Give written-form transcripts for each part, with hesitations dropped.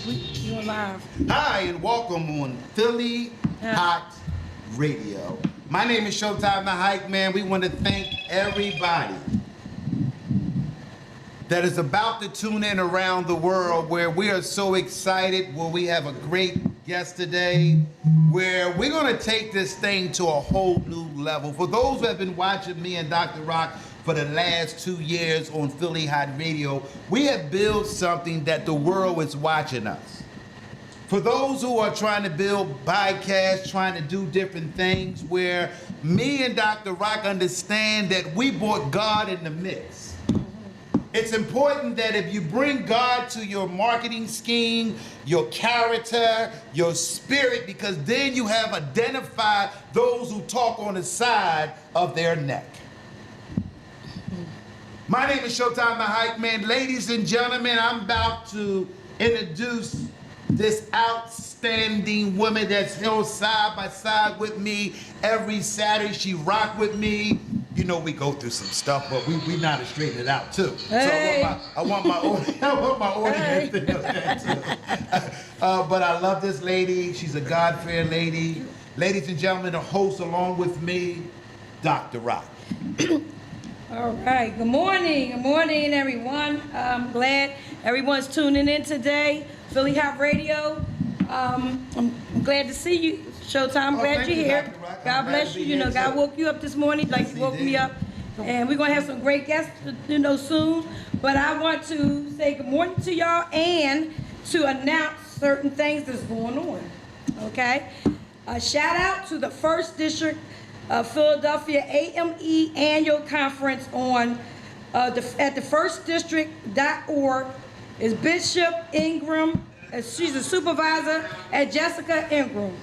You on live. Hi, and welcome on Philly Hott Radio. My name is Showtime the Hype Man. We want to thank everybody that is about to tune in around the world, where we are so excited, where we have a great guest today, where we're going to take this thing to a whole new level. For those who have been watching me and Dr. Rock for the last 2 years on Philly Hott Radio, we have built something that the world is watching us. For those who are trying to build podcasts, trying to do different things, where me and Dr. Rock understand that we brought God in the mix. It's important that if you bring God to your marketing scheme, your character, your spirit, because then you have identified those who talk on the side of their neck. My name is Showtime the Hype Man. Ladies and gentlemen, I'm about to introduce this outstanding woman that's held side by side with me every Saturday. She rock with me. You know, we go through some stuff, but we know how to straighten it out too. Hey. So I want my audience to know that too. But I love this lady. She's a God-fearing lady. Ladies and gentlemen, the host along with me, Dr. Rock. All right. Good morning, everyone. I'm glad everyone's tuning in today. Philly Hott Radio. I'm glad to see you, Showtime. I'm glad you're here. Dr. Rock. God bless you. You know, God woke you up this morning like He woke me up. And we're going to have some great guests, soon. But I want to say good morning to y'all and to announce certain things that's going on. Okay? A shout out to the 1st District of Philadelphia AME Annual Conference on at the firstdistrict.org is Bishop Ingram. She's a supervisor at Jessica Ingram.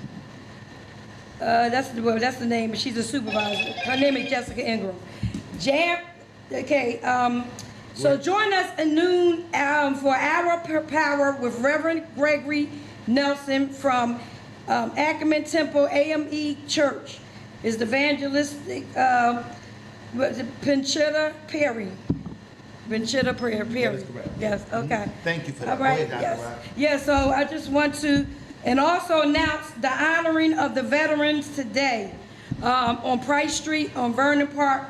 That's the name. She's a supervisor. Her name is Jessica Ingram. So join us at noon for Hour Per Power with Reverend Gregory Nelson from Ackerman Temple AME Church. Is the evangelistic Pinchetta Perry. Pinchetta Perry. That is correct. Yes, okay. Thank you for that. All right, Go ahead, yes. Dr. Rock. Yeah, so I just want to, and also announce the honoring of the veterans today on Price Street, on Vernon Park.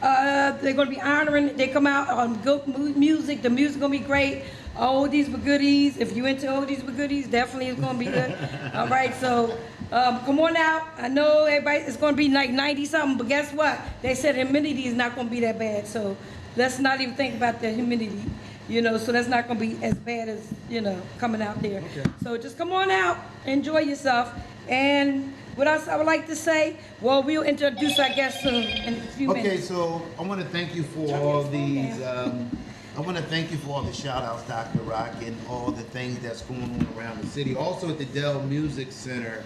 They're going to be honoring, they come out on good music. The music going to be great. Oldies but goodies. If you into oldies but goodies, definitely it's going to be good. All right, so come on out. I know everybody, it's going to be like 90 something, but guess what? They said humidity is not going to be that bad. So let's not even think about the humidity, so that's not going to be as bad as, coming out there. Okay. So just come on out, enjoy yourself. And what else I would like to say? Well, we'll introduce our guest soon in a few minutes. Okay, so I want to thank you for all these. I want to thank you for all the shout outs, Dr. Rock, and all the things that's going on around the city. Also at the Dell Music Center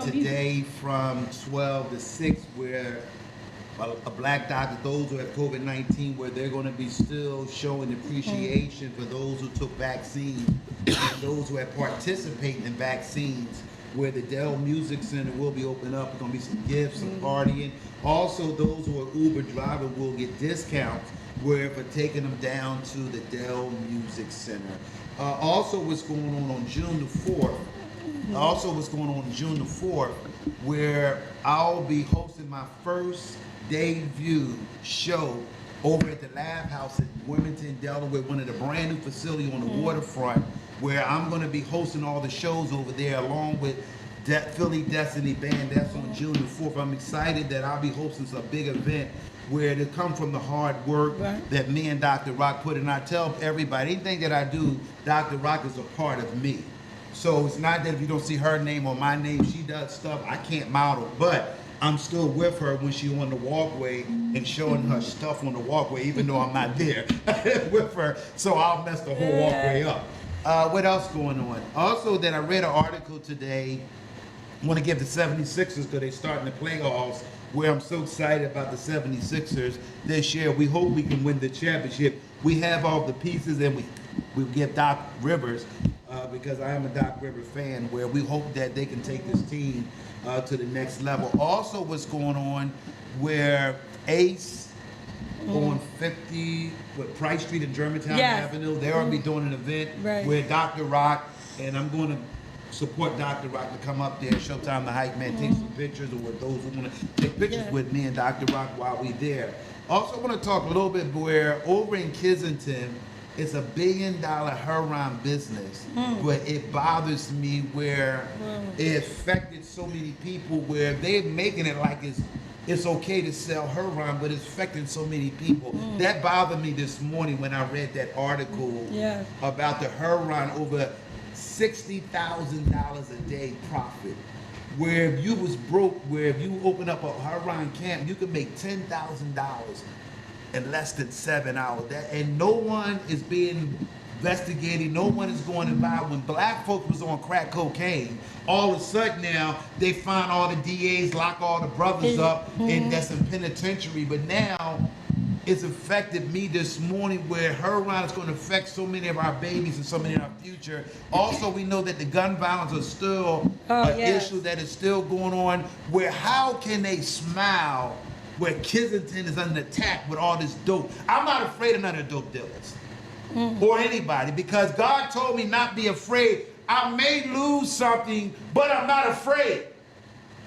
today from 12 to 6, where a black doctor, those who have COVID-19, where they're going to be still showing appreciation for those who took vaccines and those who have participated in vaccines, where the Dell Music Center will be open up. There's going to be some gifts, some partying. Also, those who are Uber drivers will get discounts where for taking them down to the Dell Music Center. Also, what's going on June the 4th, where I'll be hosting my first debut show over at the Lab House in Wilmington, Delaware, one of the brand new facilities on the waterfront, where I'm going to be hosting all the shows over there along with Philly Destiny Band. That's on June the 4th. I'm excited that I'll be hosting some big event where they come from the hard work that me and Dr. Rock put in. I tell everybody, anything that I do, Dr. Rock is a part of me. So it's not that if you don't see her name or my name, she does stuff I can't model, but I'm still with her when she's on the walkway and showing her stuff on the walkway, even though I'm not there with her. So I'll mess the whole walkway up. What else going on? Also, that I read an article today. I want to give the 76ers, because they're starting the playoffs, where I'm so excited about the 76ers this year. We hope we can win the championship. We have all the pieces, and we give Doc Rivers, because I am a Doc Rivers fan, where we hope that they can take this team to the next level. Also, what's going on, where Ace on 50 with Price Street and Germantown Yes. Avenue. They're going to be doing an event Right. where Dr. Rock, and I'm going to support Dr. Rock to come up there, Showtime the Hype Man, take some pictures, or with those who want to take pictures Yeah. with me and Dr. Rock while we there. Also want to talk a little bit where over in Kensington, it's $1 billion Huron business, but it bothers me where it affected so many people where they're making it like it's okay to sell Huron, but it's affecting so many people. That bothered me this morning when I read that article Yeah. about the Huron over $60,000 a day profit. Where if you was broke, where if you open up a Huron camp, you could make $10,000 in less than 7 hours. And no one is being investigated. No one is going to buy. When black folks was on crack cocaine, all of a sudden now they find all the DAs, lock all the brothers up, and that's in penitentiary. But now it's affected me this morning where Huron is going to affect so many of our babies and so many of our future. Also, we know that the gun violence is still an issue that is still going on. Where how can they smile where Kensington is under attack with all this dope? I'm not afraid of none of the dope dealers or anybody because God told me not be afraid. I may lose something, but I'm not afraid.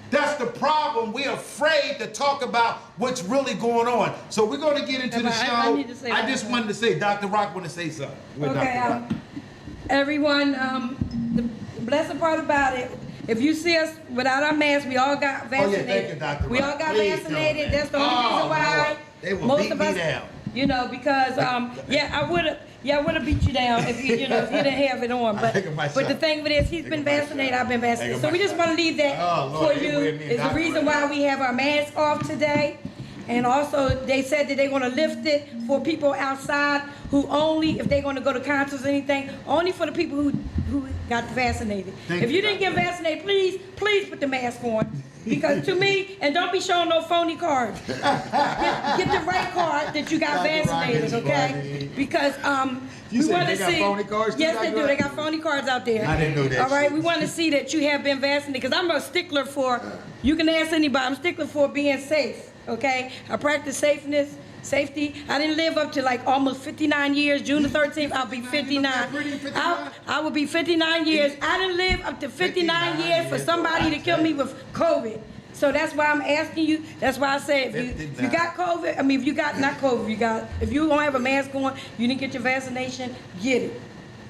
That's the problem. We're afraid to talk about what's really going on. So we're going to get into the show. I need to say I that. just wanted to say, Dr. Rock want to say something. With Okay, Dr. Rock. everyone, the blessed part about it, if you see us without our mask, we all got vaccinated. thank you, Dr. We Rock. all got Please vaccinated. don't, That's the only man. reason why Lord. They will most beat of me us, down. you know, because I would have beat you down if you if you didn't have it on. But Take my but the shot. thing with it is, he's been my vaccinated. shot. I've been vaccinated. Take So my we just shot. want to leave that Oh, Lord, for they you. with me, Is the Dr. reason Rock. why we have our masks off today. And also, they said that they're going to lift it for people outside who only, if they're going to go to concerts or anything, only for the people who got vaccinated. Thank If you, you didn't get Dr. vaccinated, please put the mask on. Because to me, and don't be showing no phony cards. Get the right card that you got Dr. Rock vaccinated, is okay? funny. Because You we said want they to got see. phony cards too, Yes, they Dr. do. Rock? They got phony cards out there. I didn't know that All right, shit. we want to see that you have been vaccinated. Because I'm a stickler for. You can ask anybody. I'm a stickler for being safe. Okay, I practice safety. I didn't live up to like almost 59 years. June the 13th, I'll be 59. I will be 59 years. I didn't live up to 59 years for somebody to kill me with COVID. So that's why I'm asking you. That's why I say if you got COVID, I mean if you got not COVID, if you don't have a mask on, you didn't get your vaccination, get it.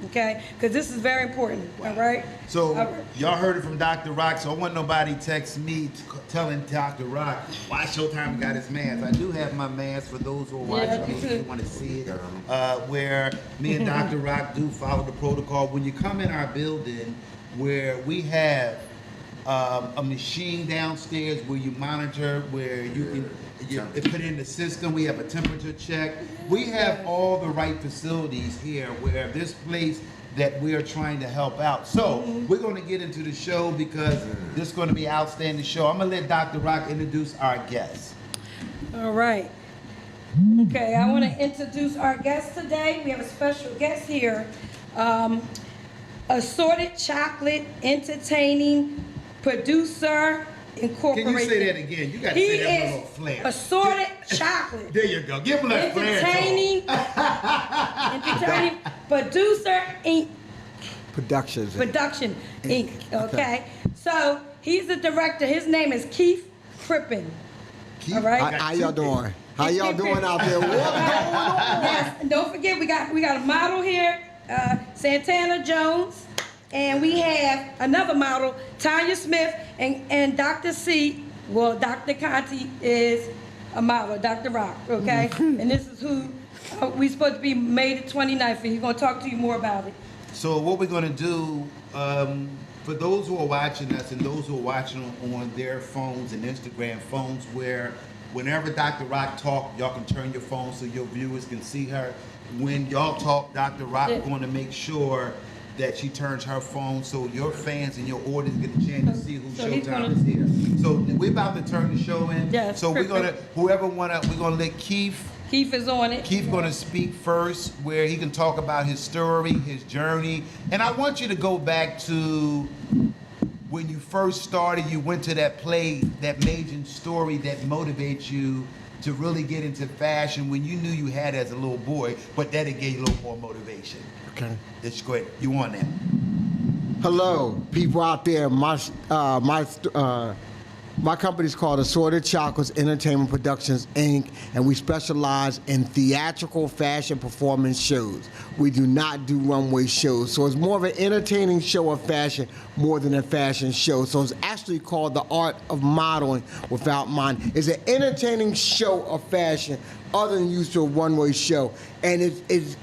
Okay, because this is very important. All right. So All right. y'all heard it from Dr. Rock, so I want nobody text me telling Dr. Rock why Showtime got his mask. I do have my mask for those who are watching me me, too. if you want to see it, where me and Dr. Rock do follow the protocol. When you come in our building, where we have a machine downstairs where you monitor, where you can put in the system. We have a temperature check. We have all the right facilities here where this place that we are trying to help out. So we're going to get into the show because this is going to be an outstanding show. I'm going to let Dr. Rock introduce our guests. All right. Okay, I want to introduce our guest today. We have a special guest here. Assorted Chocolate Entertaining Producer Incorporated. Can you say that again? You got to say that with a little flair. Assorted Chocolate There you go. Give him that flair. Entertaining Producer Inc. Productions. Production Inc. Okay. So he's the director. His name is Keith Crippen. All right. How y'all doing? How y'all doing out there? What's going on? Yes, and don't forget we got a model here, Santana Jones, and we have another model, Tanya Smith, and Dr. C. Well, Dr. Conti is a model, Dr. Rock, okay? And this is who we supposed to be May the 29th, and he's gonna talk to you more about it. So what we're going to do, for those who are watching us and those who are watching on their phones and Instagram phones, where whenever Dr. Rock talk, y'all can turn your phone so your viewers can see her. When y'all talk, Dr. Rock is going to make sure that she turns her phone so your fans and your audience get a chance to see who So he's Showtime is here. So we're about to turn the show in. Yes, So we're perfect. gonna, we're gonna let Keith Is on it. Keith going to speak first, where he can talk about his story, his journey. And I want you to go back to when you first started, you went to that play, that major story that motivates you to really get into fashion when you knew you had it as a little boy, but that it gave you a little more motivation? Okay. It's great. You on that? Hello, people out there. My company's called Assorted Chocolates Entertainment Productions, Inc., and we specialize in theatrical fashion performance shows. We do not do runway shows, so it's more of an entertaining show of fashion more than a fashion show. So it's actually called The Art of Modeling Without Mind. It's an entertaining show of fashion other than used to a runway show. And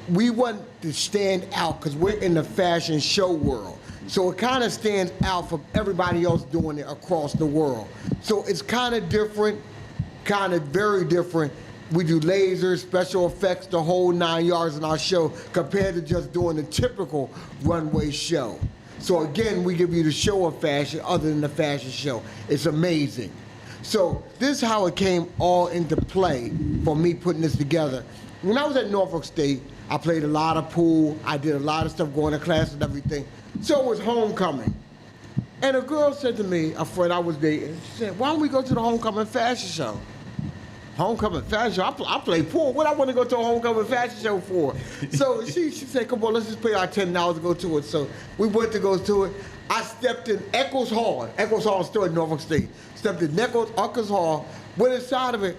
we want to stand out because we're in the fashion show world. So it kind of stands out from everybody else doing it across the world. So it's kind of different, kind of very different. We do lasers, special effects, the whole 9 yards in our show compared to just doing the typical runway show. So again, we give you the show of fashion other than the fashion show. It's amazing. So this is how it came all into play for me putting this together. When I was at Norfolk State, I played a lot of pool. I did a lot of stuff, going to class and everything. So it was homecoming. And a girl said to me, a friend I was dating, she said, why don't we go to the homecoming fashion show? Homecoming fashion show? I play pool. What I want to go to a homecoming fashion show for? So she said, come on, let's just pay our $10 to go to it. So we went to go to it. I stepped in Eccles Hall. Eccles Hall is still in Norfolk State. Stepped in Eccles Hall, went inside of it.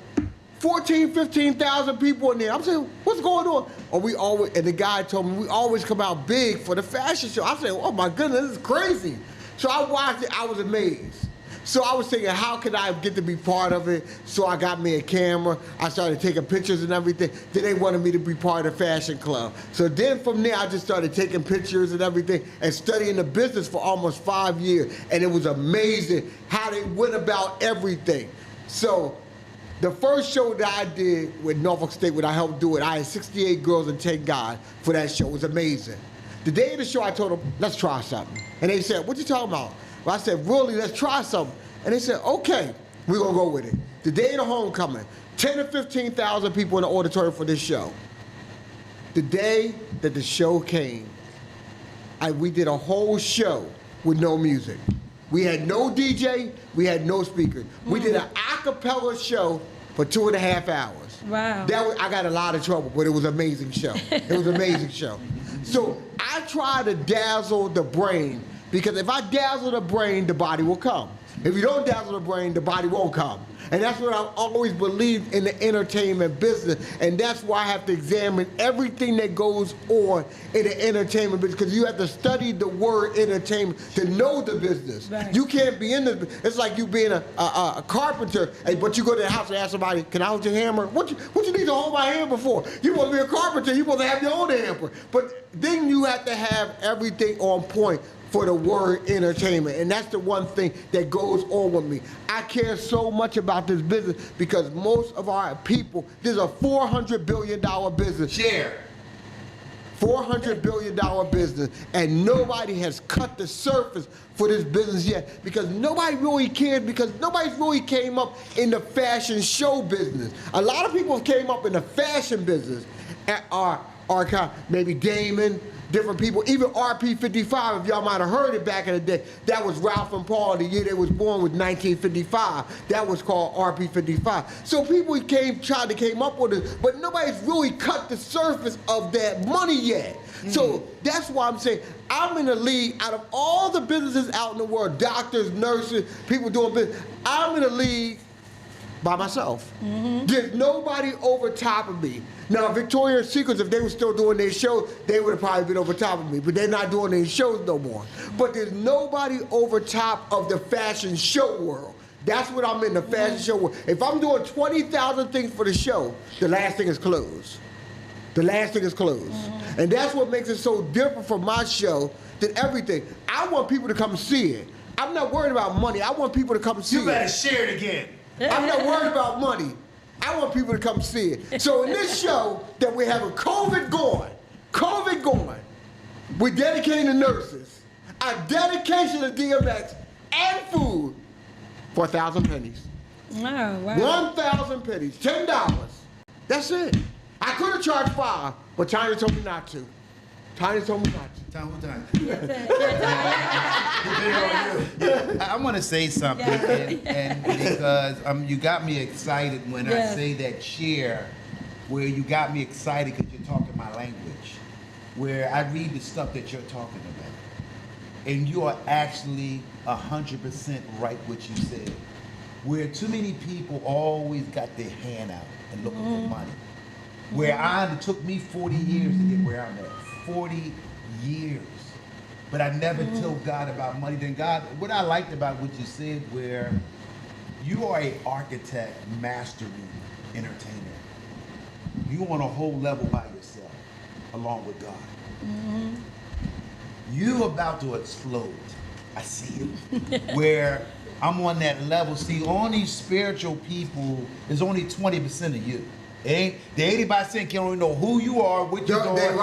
15,000 people in there. I'm saying, what's going on? And the guy told me, we always come out big for the fashion show. I said, oh my goodness, this is crazy. So I watched it, I was amazed. So I was thinking, how could I get to be part of it? So I got me a camera. I started taking pictures and everything. Then they wanted me to be part of the fashion club. So then from there, I just started taking pictures and everything and studying the business for almost 5 years. And it was amazing how they went about everything. So the first show that I did with Norfolk State, when I helped do it, I had 68 girls and 10 guys for that show. It was amazing. The day of the show, I told them, let's try something. And they said, what you talking about? Well, I said, really, let's try something. And they said, okay, we're going to go with it. The day of the homecoming, 10 to 15,000 people in the auditorium for this show. The day that the show came, we did a whole show with no music. We had no DJ, we had no speakers. We did an a cappella show for 2.5 hours. Wow. I got a lot of trouble, but it was an amazing show. It was an amazing show. So I try to dazzle the brain, because if I dazzle the brain, the body will come. If you don't dazzle the brain, the body won't come. And that's what I've always believed in the entertainment business. And that's why I have to examine everything that goes on in the entertainment business, because you have to study the word entertainment to know the business. Right. You can't be in the, it's like you being a carpenter, but you go to the house and ask somebody, can I hold your hammer? What you need to hold my hammer for? You're supposed to be a carpenter, you're supposed to have your own hammer. But then you have to have everything on point for the word entertainment. And that's the one thing that goes on with me. I care so much about this business because most of our people, this is a $400 billion business. Share. $400 billion business, and nobody has cut the surface for this business yet, because nobody really cares, because nobody's really came up in the fashion show business. A lot of people came up in the fashion business, maybe Damon, different people, even RP55, if y'all might have heard it back in the day, that was Ralph and Paul, the year they was born was 1955. That was called RP55. So people tried to came up with it, but nobody's really cut the surface of that money yet. So that's why I'm saying I'm in the league. Out of all the businesses out in the world, doctors, nurses, people doing business, I'm in the league by myself. There's nobody over top of me. Now, Victoria's Secrets, if they were still doing their shows, they would have probably been over top of me, but they're not doing their shows no more. But there's nobody over top of the fashion show world. That's what I'm in, the fashion show world. If I'm doing 20,000 things for the show, the last thing is clothes. The last thing is clothes. And that's what makes it so different from my show than everything. I want people to come see it. I'm not worried about money. I want people to come see it. You better share it again. I'm not worried about money. I want people to come see it. So in this show that we're having COVID going, we're dedicating the nurses, a dedication to DMX and food for 1,000 pennies. Oh, wow. 1,000 pennies, $10. That's it. I could have charged $5, but China told me not to. China told me not to. Time. Yeah. I I want to say something, and because you got me excited when I say that share, where you got me excited because you're talking my language, where I read the stuff that you're talking about, and you are actually 100% right what you said. Where too many people always got their hand out and looking for money. Where it took me 40 years to get where I'm at. 40 years. But I never told God about money. Then God, what I liked about what you said, where you are an architect mastering entertainer. You on a whole level by yourself, along with God. You about to explode. I see it. Where I'm on that level. See, on these spiritual people, there's only 20% of you. The 80% can't even know who you are, what you're doing. They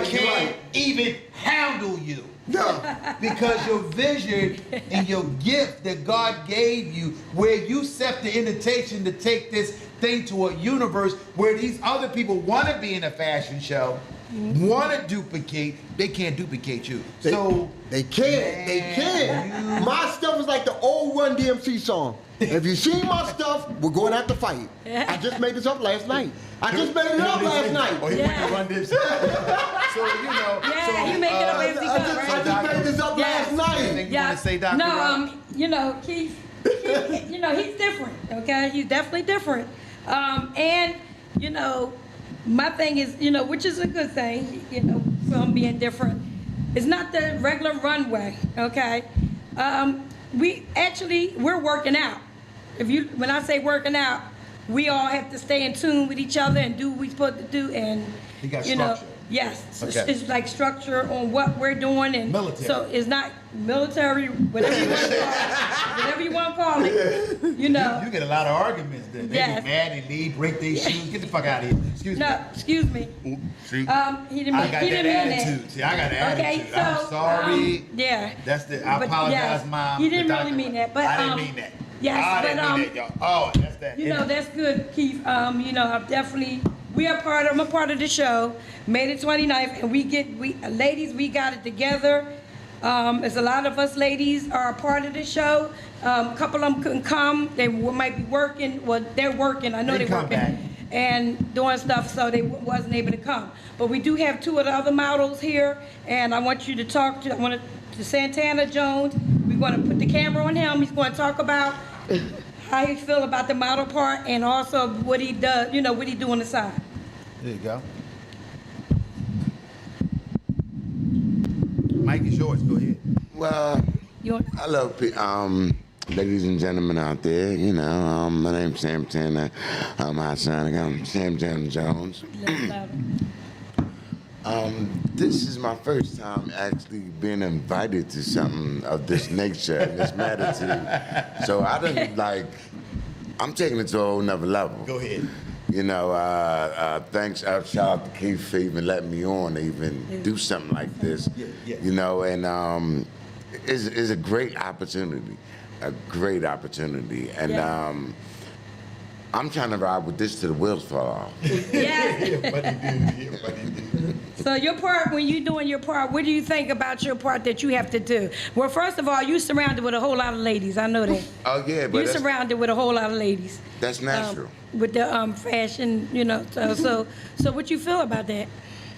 can't even handle you. No. Because your vision and your gift that God gave you, where you set the invitation to take this thing to a universe where these other people want to be in a fashion show, want to duplicate, they can't duplicate you. They can't. They can't. My stuff is like the old Run DMC song. If you see my stuff, we're going to have to fight. I just made this up last night. I just made it up last night. Oh, you went to Run DMC. So, you know. Yeah, you make it up as you go, right? I just made this up last night. Anything you want to say, Dr. No, you know, Keith, you know, he's different, okay? He's definitely different. And, you know, my thing is, you know, which is a good thing, you know, from being different. It's not the regular runway, okay? We're working out. When I say working out, we all have to stay in tune with each other and do what we're supposed to do, and you got know, structure. yes, Okay. it's like structure on what we're doing, and military. So it's not military, whatever you want to call it, you know. You get a lot of arguments then. They get mad and leave, break their shoes. Get the fuck out of here. Excuse me. No, excuse me. See, He didn't mean, I got he that didn't mean attitude. that. See, I got an Okay, attitude. so, I'm sorry. Yeah. I apologize, yes, Mom. He didn't really mean that, but I didn't mean that. Yes, I didn't but mean that, y'all. Oh, that's that. you know, that's good, Keith. You know, I'm a part of the show, May the 29th, and ladies, we got it together. There's a lot of us ladies are a part of the show. A couple of them couldn't come. They might be working. Well, they're working. I know they're come working. back. And doing stuff, so they wasn't able to come. But we do have two of the other models here, and I want you to talk to Santana Jones. We're going to put the camera on him. He's going to talk about how he feel about the model part, and also what he does, you know, what he do on the side. There you go. Mike is yours. Go ahead. Well, I love ladies and gentlemen out there. You know, my name's Sam Tanner. I'm Hott. I'm Sam Tanner Jones. This is my first time actually being invited to something of this nature and this magnitude. So I'm taking it to a whole nother level. Go ahead. You know, thanks. Shout out to Keith for even letting me on to even do something like this. Yeah. You know, and it's a great opportunity, and I'm trying to ride with this till the wheels fall off. Yes. So your part, when you're doing your part, what do you think about your part that you have to do? Well, first of all, you surrounded with a whole lot of ladies. I know that. Oh yeah, but you're surrounded with a whole lot of ladies. That's natural. With the fashion, you know. So what you feel about that?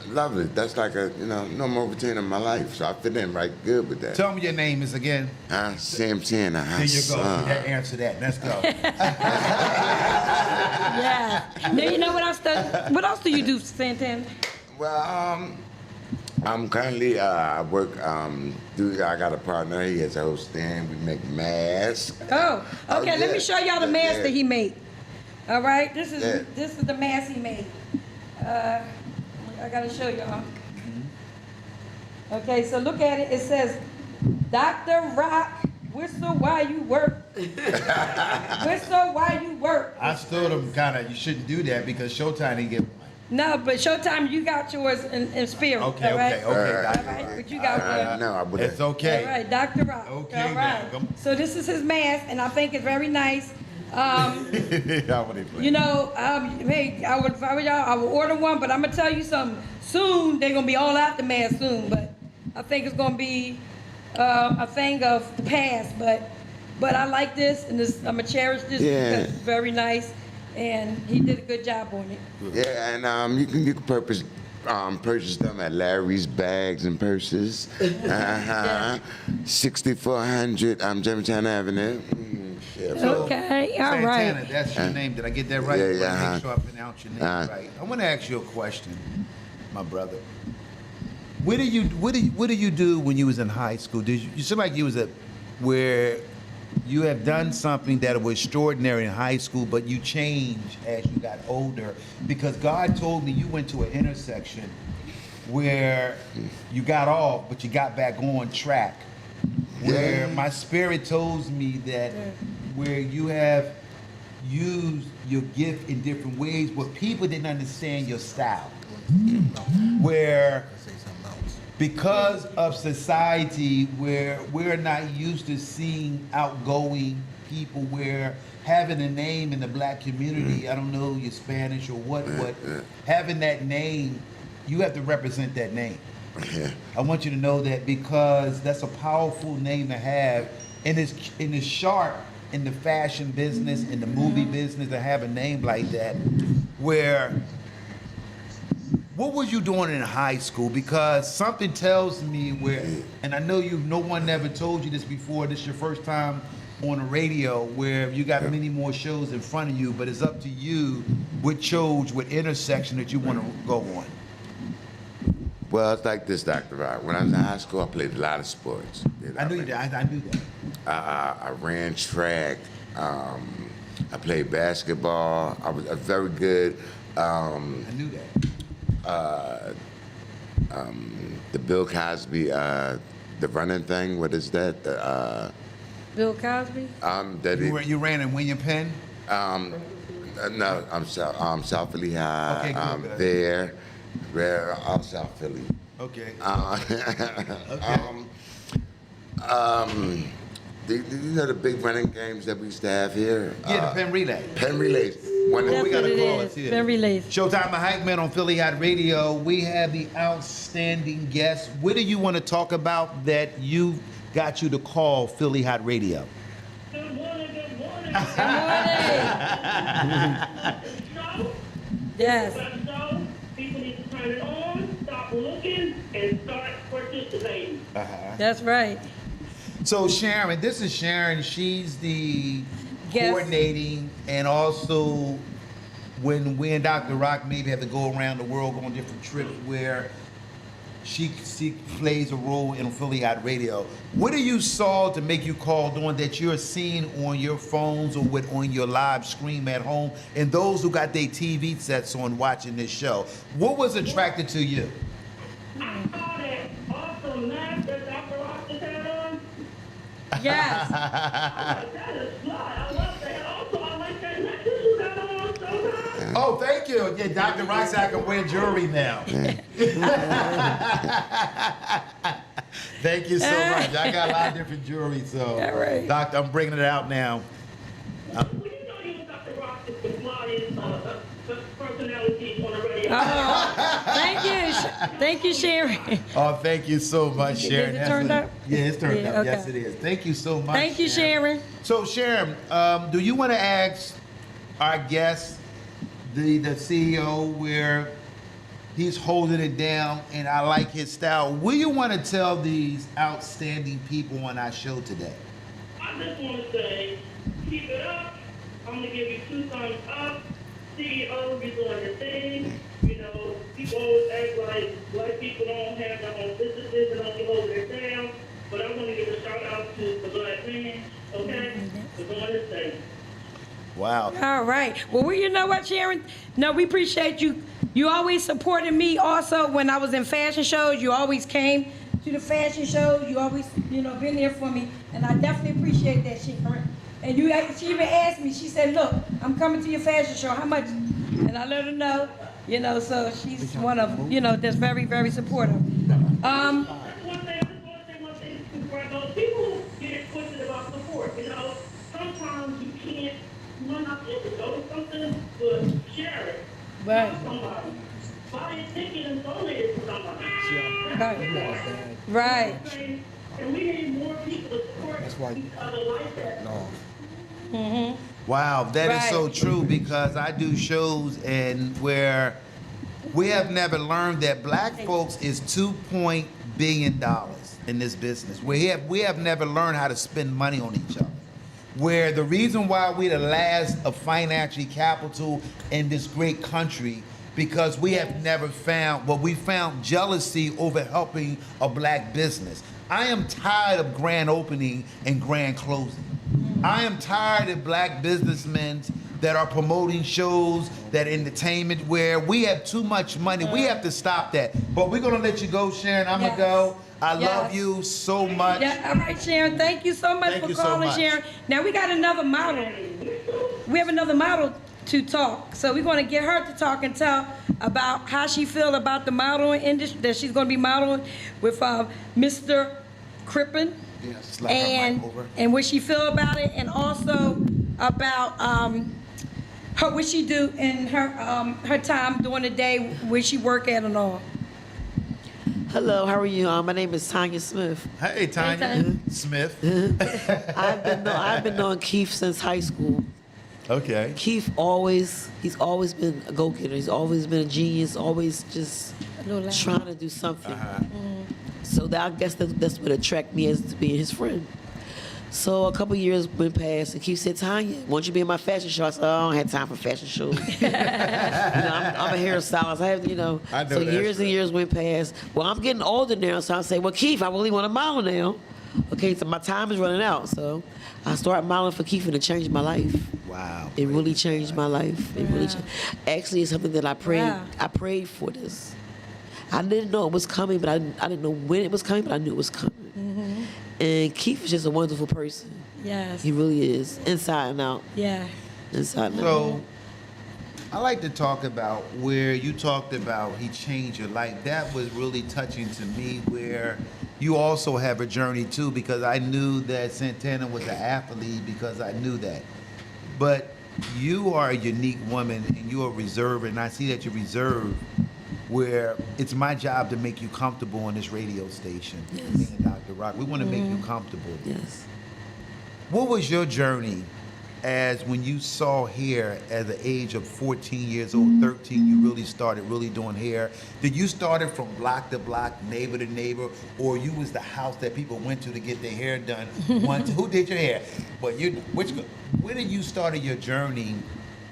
Love it. That's like a normal routine in my life. So I fit in right good with that. Tell me your name is again. Sam Tanner. There you go. That answer that. Let's go. Yeah. Now you know what else? What else do you do, Santana? Well, I'm currently I work. I got a partner. He has a whole stand. We make masks. Oh, okay. Yeah. Let me show y'all the mask that he made. All right. This is Yeah. this is the mask he made. I gotta show y'all. Okay, so look at it. It says, "Dr. Rock, whistle while you work." Whistle while you work. I told him you shouldn't do that because Showtime didn't get one. No, but Showtime, you got yours in spirit. Okay, all right? okay. All right, but you got one. No, I wouldn't. It's okay. All right, Dr. Rock. Okay, all right. now, So this is his mask, and I think it's very nice. You know, hey, if I were y'all, I would order one, but I'm gonna tell you something. Soon they're gonna be all out the mask soon, but I think it's gonna be a thing of the past. But But I like this, and this, I'm gonna cherish this Yeah. because it's very nice, and he did a good job on it. Yeah, and you can purchase them at Larry's Bags and Purses. 6400 Germantown Avenue. Yeah. So, Okay, all Santana, right. that's your name. Did I get that right? Yeah, I yeah, wanna make sure I pronounce your name right. I want to ask you a question, my brother. What do you do when you was in high school? Did you seem like you was where you have done something that was extraordinary in high school, but you changed as you got older because God told me you went to an intersection where you got off, but you got back on track. Where my spirit tells me that where you have used your gift in different ways, but people didn't understand your style. Where because of society where we're not used to seeing outgoing people, where having a name in the black community, I don't know your Spanish or what, but having that name, you have to represent that name. Yeah. I want you to know that because that's a powerful name to have, and it's sharp in the fashion business, in the movie business, to have a name like that. Where, what was you doing in high school? Because something tells me where, and I know no one never told you this before. This is your first time on the radio, where you got many more shows in front of you, but it's up to you what chose, what intersection that you want to go on. Well, it's like this, Dr. Rock. When I was in high school, I played a lot of sports. You know, I knew that. I knew that. I ran track. I played basketball. I was very good. I knew that. The Bill Cosby, the running thing. What is that? Bill Cosby? You ran in William Penn? No, I'm South Philly High. Okay, good. There. Where I'm South Philly. Okay. You know the big running games that we used to have here? Yeah, the Penn Relay. Penn Relays. We That's got what to it call is. it here. Penn Relays. Showtime, a hype man on Philly Hot Radio. We have the outstanding guest. What do you want to talk about that you got you to call Philly Hot Radio? Good morning, good morning. Good morning. Yes. So, people need to turn it on, stop looking, and start participating. That's right. So Sharon, this is Sharon. She's the Guest. coordinating, and also when we and Dr. Rock maybe have to go around the world, go on different trips where she plays a role in Philly Hot Radio. What do you saw to make you call doing that you're seeing on your phones or on your live stream at home, and those who got their TV sets on watching this show? What was attracted to you? I saw that awesome mask that Dr. Ross just had on. Yes. That is fly. I love that. Also, I like that necklace you got on sometimes. Oh, thank you. Yeah, Dr. Rock said I can wear jewelry now. Thank you so much. I got a lot of different jewelry, so All right. Doctor, I'm bringing it out now. Well, you know you Dr. Ross is the flyest personality on the radio. Oh, thank you. Thank you, Sharon. Oh, thank you so much, Sharon. Is it turned up? Yeah, it's turned Yeah, up. okay. Yes, it is. Thank you so much. Thank you, Sharon. So, Sharon, do you want to ask our guest, the CEO, where he's holding it down, and I like his style? What do you want to tell these outstanding people on our show today? I just want to say, keep it up. I'm going to give you 2 thumbs up. CEO, you're doing your thing. You know, people always act like black people don't have their own businesses and don't be holding it down. But I want to give a shout out to the black man, okay, for doing his thing. Wow. All right. Well, you know what, Sharon? No, we appreciate you. You always supported me also when I was in fashion shows. You always came to the fashion shows. You always, been there for me. And I definitely appreciate that, Sharon. And she even asked me, she said, look, I'm coming to your fashion show. How much? And I let her know, so she's one of them, that's very, very supportive. One thing too, Brando. People get it twisted about support. Sometimes you can't run up to something, but share it. Right. Tell somebody. Buy a ticket and donate it to somebody. Right. And we need more people to support why each other like that. Wow, that is so Right. true because I do shows and where we have never learned that black folks is $2 billion in this business. We have never learned how to spend money on each other. Where the reason why we're the last of financial capital in this great country because we have never found, we found jealousy over helping a black business. I am tired of grand opening and grand closing. I am tired of black businessmen that are promoting shows, that entertainment, where we have too much money. We have to stop that. But we're gonna let you go, Sharon. I'm Yes. gonna go. I Yes. love you so much. Yeah, all right, Sharon. Thank you so much Thank for you so calling, much. Sharon. Now we got another model. We have another model to talk. So we're going to get her to talk and tell about how she feel about the modeling industry, that she's going to be modeling with Mr. Crippen. Yeah, slap her mic over. And what she feel about it, and also about her what she do in her time during the day, where she work at and all. Hello, how are you? My name is Tanya Smith. Hey, Tanya Tanya. Smith. I've been knowing Keith since high school. Okay. Keith he's always been a go-getter. He's always been a genius, always just A little loud. trying to do something. Uh-huh. So I guess that's what attracted me as to being his friend. So a couple years went past, and Keith said, Tanya, won't you be in my fashion show? I said, I don't have time for fashion shows. I'm a hairstylist. I have, I know so that's years and right. years went past. Well, I'm getting older now, so I say, well, Keith, I really want to model now. Okay, so my time is running out. So I started modeling for Keith, and it changed my life. Wow. It really changed my life. It really actually, it's something that I prayed. Wow. I prayed for this. I didn't know it was coming, but I didn't know when it was coming, but I knew it was coming. And Keith is just a wonderful person. Yes. He really is, inside and out. Yeah. Inside and out. So, I like to talk about where you talked about he changed your life. That was really touching to me, where you also have a journey too, because I knew that Santana was an athlete because I knew that. But you are a unique woman and you are reserved, and I see that you're reserved, where it's my job to make you comfortable on this radio station. Yes. Me and Dr. Rock, we want to make you comfortable. Yes. What was your journey as when you saw hair at the age of 14 years old, 13, you really started really doing hair? Did you start it from block to block, neighbor to neighbor, or you was the house that people went to get their hair done? Who did your hair? But where did you start your journey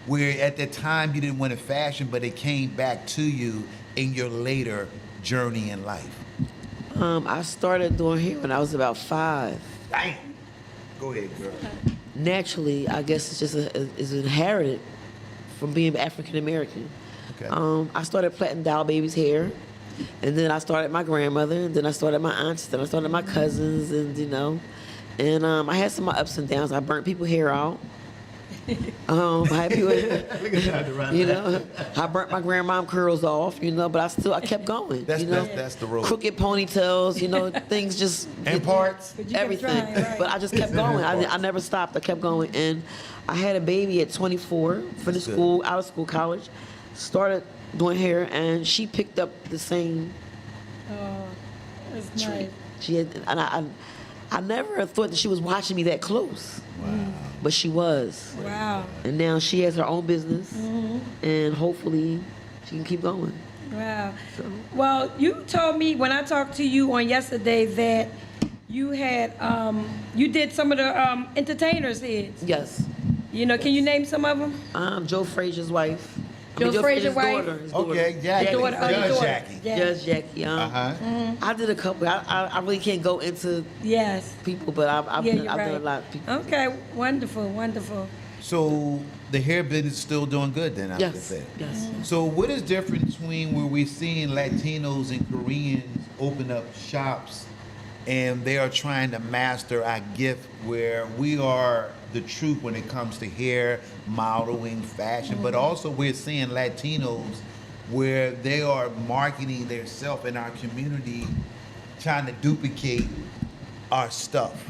where at the time you didn't want to fashion, but it came back to you in your later journey in life? I started doing hair when I was about 5. Damn. Go ahead, girl. Naturally, I guess it's just it's inherited from being African American. Okay. I started plaiting doll baby's hair, and then I started my grandmother, and then I started my aunts, then I started my cousins, and I had some ups and downs. I burnt people's hair out. I had people, I burnt my grandmom curls off, but I kept going. That's the road. Crooked ponytails, things just And parts. But you kept everything. trying, right? But I just kept going. I never stopped. I kept going, and I had a baby at 24. Finished good. school, out of school, college, started doing hair, and she picked up the same Oh, that's trait. nice. She had, and I never thought that she was watching me that close. Wow. But she was. Wow. And now she has her own business, and hopefully she can keep going. Wow. Well, you told me when I talked to you on yesterday that you had you did some of the entertainers' heads. Yes. Can you name some of them? Joe Frazier's wife. Joe Frazier's wife? Daughter, his Okay, daughter. Jackie. Your daughter, your Judge daughter. Jackie. Yeah. Judge Jackie. Uh-huh. I did a couple. I really can't go into Yes. people, but I've Yeah, done, you're I've done right. a lot of people. Okay. Wonderful. Wonderful. So the hair business is still doing good then, I would Yes. say. Yes. So what is different between where we're seeing Latinos and Koreans open up shops and they are trying to master our gift where we are the truth when it comes to hair, modeling, fashion, but also we're seeing Latinos where they are marketing themselves in our community, trying to duplicate our stuff.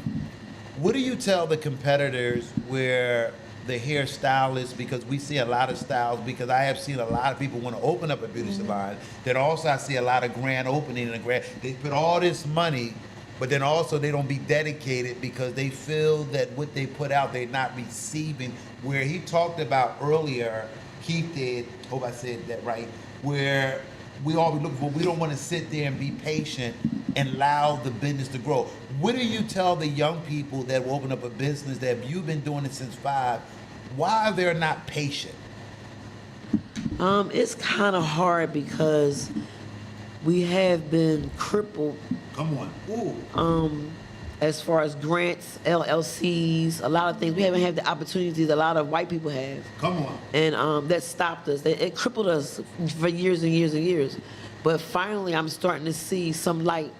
What do you tell the competitors where the hairstylists, because we see a lot of styles, because I have seen a lot of people want to open up a beauty salon, that also I see a lot of grand opening and they put all this money but then also they don't be dedicated because they feel that what they put out they're not receiving. Where he talked about earlier, Keith did, hope I said that right, where we all be looking for, we don't want to sit there and be patient and allow the business to grow. What do you tell the young people that will open up a business that you've been doing it since 5, why they're not patient? It's kind of hard because we have been crippled Come on. Ooh. as far as grants, LLCs, a lot of things. We haven't had the opportunities a lot of white people have. Come on. And that stopped us. It crippled us for years and years and years. But finally, I'm starting to see some light.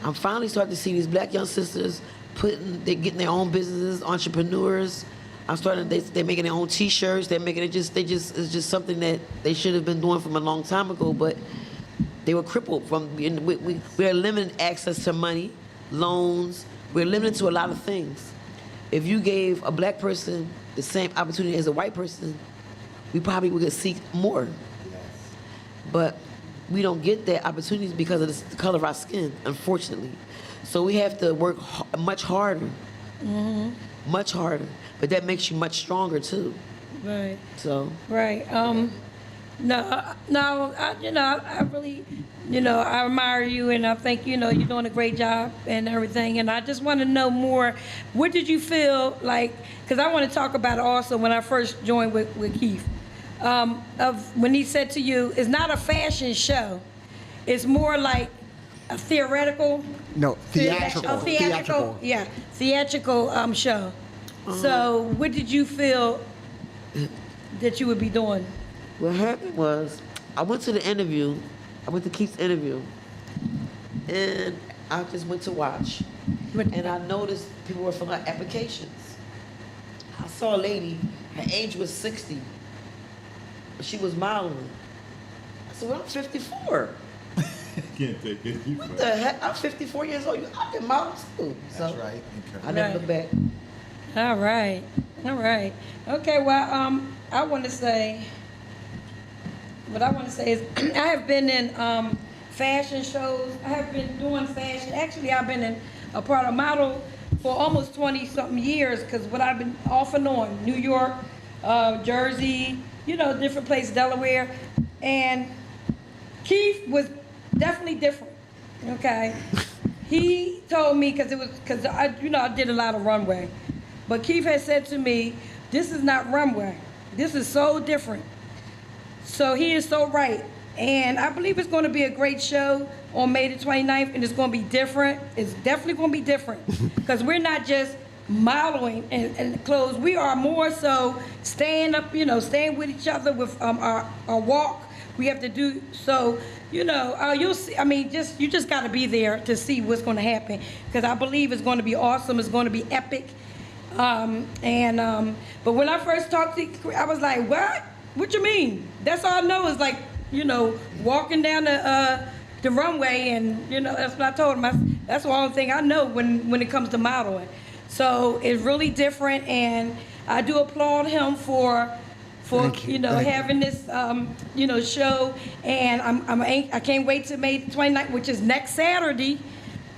I'm finally starting to see these black young sisters they're getting their own businesses, entrepreneurs. They're making their own T-shirts. They're making it's just something that they should have been doing from a long time ago. But they were crippled from. We're limited access to money, loans. We're limited to a lot of things. If you gave a black person the same opportunity as a white person, we probably would seek more. But we don't get that opportunities because of the color of our skin, unfortunately. So we have to work much harder. Much harder. But that makes you much stronger too. Right. So. Right. I really, I admire you, and I think, you're doing a great job and everything. And I just want to know more. What did you feel like? Because I want to talk about it also when I first joined with Keith. Of when he said to you, it's not a fashion show. It's more like a theoretical. No, theatrical. Theatrical. Yeah, theatrical show. So, what did you feel that you would be doing? What happened was, I went to the interview. I went to Keith's interview, and I just went to watch. And I noticed people were filling out applications. I saw a lady. Her age was 60. She was modeling. I said, "Well, I'm 54. Can't take it. What the heck? I'm 54 years old. I can model too." That's So right. Okay. I never looked back. All right. Okay, well, I want to say, what I want to say is I have been in fashion shows. I have been doing fashion. Actually, I've been in a part of model for almost 20-something years because what I've been off and on, New York, Jersey, different places, Delaware. And Keith was definitely different, okay? He told me, because I did a lot of runway. But Keith had said to me, this is not runway. This is so different. So he is so right. And I believe it's going to be a great show on May the 29th, and it's going to be different. It's definitely going to be different. Because we're not just modeling and clothes. We are more so staying with each other with our walk. We have to do so. You'll see. I mean, you just got to be there to see what's going to happen. Because I believe it's going to be awesome. It's going to be epic. But when I first talked to you, I was like, what? What you mean? That's all I know is like, walking down the runway, and that's what I told him. That's the only thing I know when it comes to modeling. So it's really different, and I do applaud him for having this show, and I can't wait to May 29th, which is next Saturday.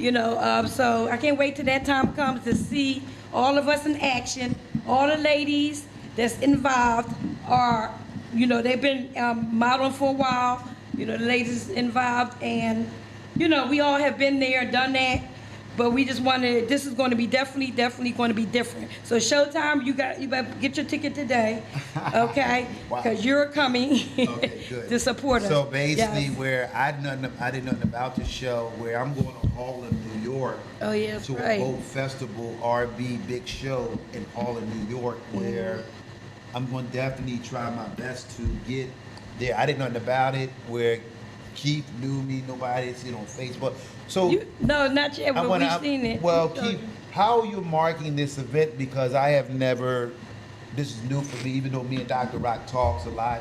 So I can't wait till that time comes to see all of us in action. All the ladies that's involved are, they've been modeling for a while. The ladies involved, and we all have been there, done that. But we just wanted. This is going to be definitely going to be different. So Showtime, you better get your ticket today, okay? Because you're coming to support us. So basically, Yes. where I didn't know nothing about the show, where I'm going to Harlem, New York. Oh yes, to right. a boat festival, R&B big show in Harlem, New York, where I'm going to definitely try my best to get there. I didn't know nothing about it. Where Keith knew me, nobody had seen it on Facebook. So No, not yet, but we've seen it. Well, Keith, how are you marking this event? Because I have never. This is new for me, even though me and Dr. Rock talks a lot,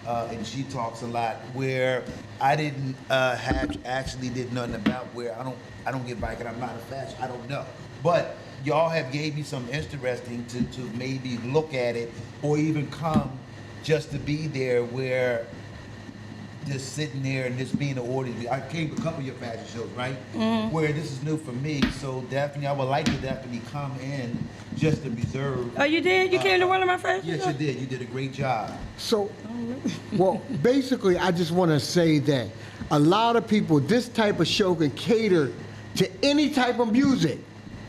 and she talks a lot. Where I didn't did nothing about. Where I don't get bike, and I'm not a fashion. I don't know, but y'all have gave me some interesting to maybe look at it or even come just to be there. Where just sitting there and just being the audience. I came to a couple of your fashion shows, right? Where this is new for me, so definitely I would like to definitely come in just to observe. Oh, you did? You came to one of my fashion Yes, shows? you did. You did a great job. So, well, basically, I just want to say that a lot of people, this type of show can cater to any type of music,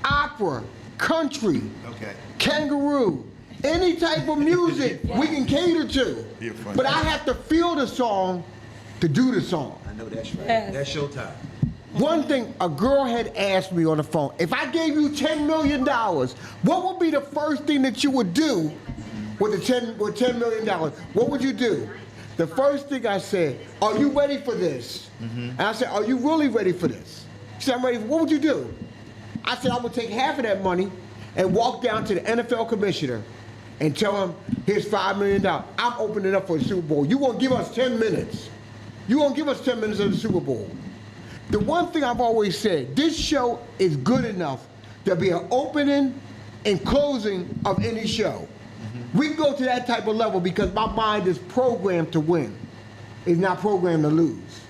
opera, country, Okay. kangaroo, any type of music we can cater to. You're funny. But I have to feel the song to do the song. I know that's right. Yes. That's showtime. One thing, a girl had asked me on the phone, if I gave you $10 million, what would be the first thing that you would do with $10 million? What would you do? The first thing I said, are you ready for this? And I said, are you really ready for this? She said, I'm ready. What would you do? I said, I would take half of that money and walk down to the NFL commissioner and tell him, here's $5 million. I'm opening up for the Super Bowl. You won't give us 10 minutes. You won't give us 10 minutes of the Super Bowl. The one thing I've always said, this show is good enough to be an opening and closing of any show. We can go to that type of level because my mind is programmed to win. It's not programmed to lose.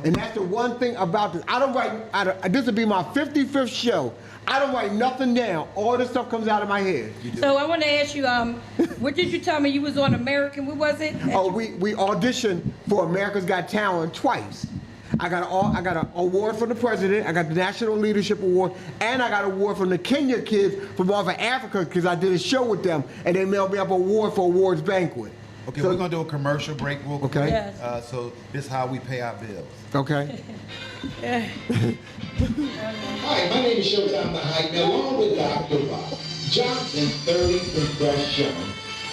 And that's the one thing about this. I don't write, this will be my 55th show. I don't write nothing down. All this stuff comes out of my head. So I want to ask you, what did you tell me you was on American? What was it? Oh, we auditioned for America's Got Talent twice. I got an award from the president. I got the National Leadership Award, and I got an award from the Kenya kids from off of Africa because I did a show with them, and they mailed me up an award for awards banquet. Okay, So- we're gonna do a commercial break real quick. Okay. Yes. So this is how we pay our bills. Okay. Hi, my name is Showtime the Hype, and along with Dr. Rock, Johnson 30th Progression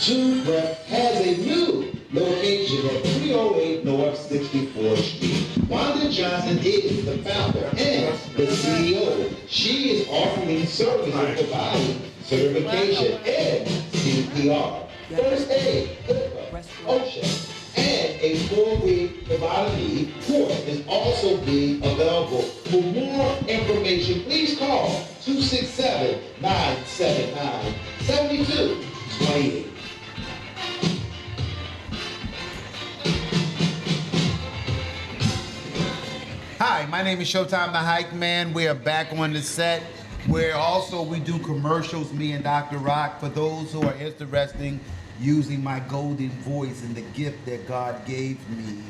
Toothbrush has a new location at 308 North 64th Street. Wanda Johnson is the founder and the CEO. She is offering services and providing certification and CPR, first aid, hookup, OSHA, and a 4-week provider leave course is also being available. For more information, please call 267-979-7228. Hi, my name is Showtime the Hype Man. We are back on the set where also we do commercials, me and Dr. Rock, for those who are interested using my golden voice and the gift that God gave me.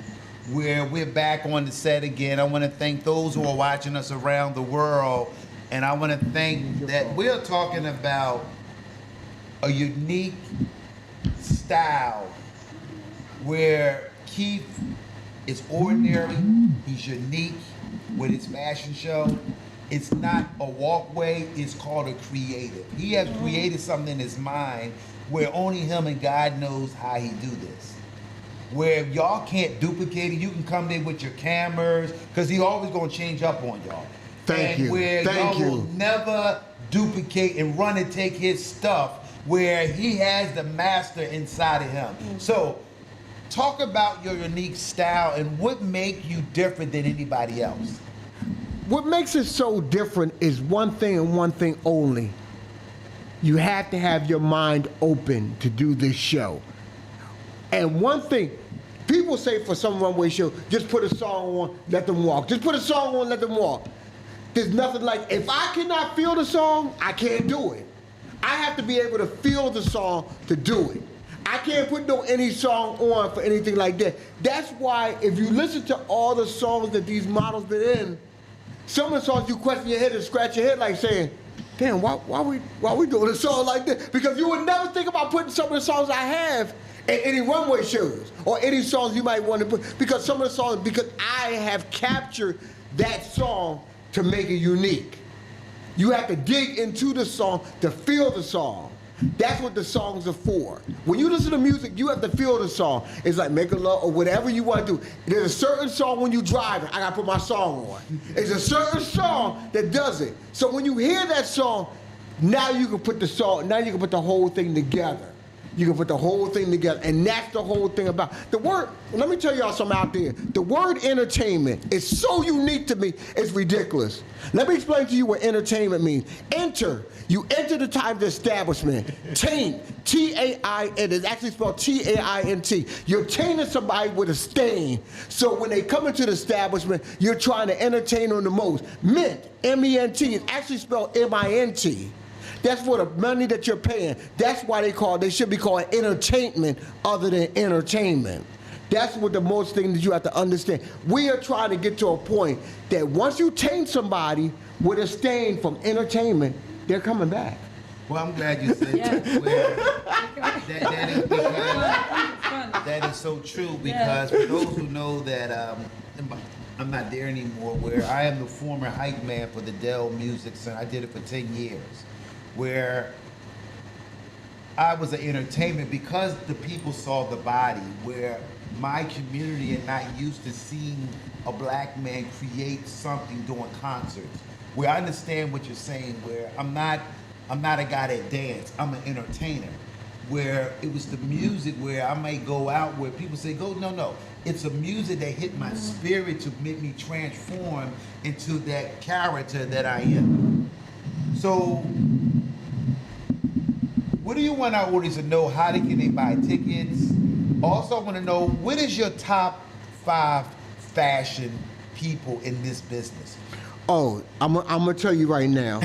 Where we're back on the set again. I want to thank those who are watching us around the world. And I want to thank that we're talking about a unique style where Keith is ordinary, he's unique with his fashion show. It's not a walkway, it's called a creative. He has created something in his mind where only him and God knows how he do this. Where y'all can't duplicate it, you can come there with your cameras, because he always gonna change up on y'all. Thank you. Where Thank y'all you. will never duplicate and run and take his stuff where he has the master inside of him. So talk about your unique style and what make you different than anybody else. What makes it so different is one thing and one thing only. You have to have your mind open to do this show. And one thing, people say for some runway show, just put a song on, let them walk. Just put a song on, let them walk. There's nothing like, if I cannot feel the song, I can't do it. I have to be able to feel the song to do it. I can't put any song on for anything like that. That's why if you listen to all the songs that these models been in, some of the songs you question your head and scratch your head like saying, damn, why we doing a song like this? Because you would never think about putting some of the songs I have in any runway shows or any songs you might want to put, because some of the songs, because I have captured that song to make it unique. You have to dig into the song to feel the song. That's what the songs are for. When you listen to music, you have to feel the song. It's like Make a Love or whatever you want to do. There's a certain song when you driving, I gotta put my song on. There's a certain song that does it. So when you hear that song, now you can put the song, now you can put the whole thing together. You can put the whole thing together, and that's the whole thing about the word. Let me tell y'all something out there. The word entertainment is so unique to me, it's ridiculous. Let me explain to you what entertainment means. Enter. You enter the type of establishment. Taint. T-A-I-N. It's actually spelled T-A-I-N-T. You're tainting somebody with a stain. So when they come into the establishment, you're trying to entertain them the most. Mint. M-E-N-T. It's actually spelled M-I-N-T. That's for the money that you're paying. That's why they should be called entertainment other than entertainment. That's what the most thing that you have to understand. We are trying to get to a point that once you taint somebody with a stain from entertainment, they're coming back. Well, I'm glad you said that. That is because that is so true. Because for those who know that I'm not there anymore, where I am the former hype man for the Dell Music Center. I did it for 10 years. Where I was an entertainment because the people saw the body, where my community are not used to seeing a black man create something doing concerts. Where I understand what you're saying, where I'm not a guy that dance, I'm an entertainer. Where it was the music where I may go out where people say, no. It's a music that hit my spirit to make me transform into that character that I am. So, what do you want our audience to know? How can they buy tickets? Also, I want to know, what is your top 5 fashion people in this business? Oh, I'm gonna tell you right now.